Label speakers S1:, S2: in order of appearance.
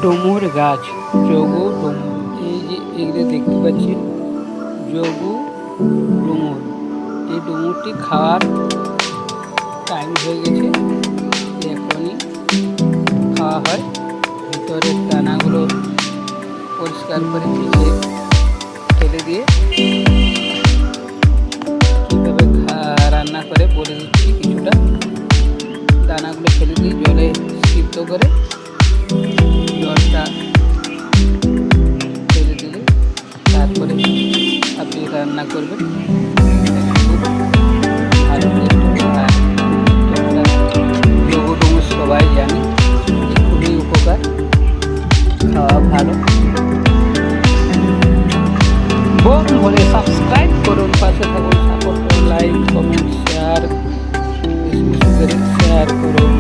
S1: ডুমুর গাছ, যোগু ডুমুর। এই যে এগুলো দেখতে পাচ্ছি যোগু ডুমুর। এই ডুমুরটি খাওয়ার টাইম হয়ে গেছে, এখনই খাওয়া হয়। ভিতরের দানাগুলো পরিষ্কার করে পিছিয়ে ফেলে দিয়ে কীভাবে রান্না করে বলে দিচ্ছি। কিছুটা দানাগুলো ফেলে দিয়ে জলে সিদ্ধ করে জলটা ফেলে দিলে তারপরে আপনি রান্না করবেন, খুব ভালো টেস্ট হবে। আর তোমরা যোগু ডুমুর সবাই জানি খুবই উপকার, খাওয়া ভালো। বলে সাবস্ক্রাইব করুন, পাশে থাকুন, সাপোর্ট করুন, লাইক কমেন্ট শেয়ার বেশি বেশি করে শেয়ার করুন।